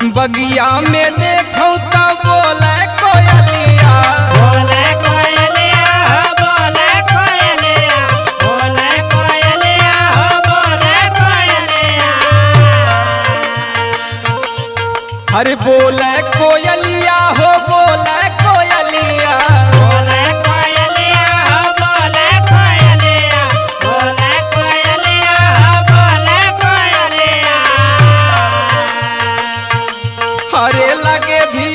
बगिया में देखो तो बोले कोयलिया, बोले कोयलिया हो बोले कोयलिया, बोले कोयलिया हो बोले कोयलिया। अरे बोले कोयलिया हो बोले कोयलिया, बोले कोयलिया हो बोले कोयलिया, बोले कोयलिया हो बोले कोयलिया। अरे लगे भी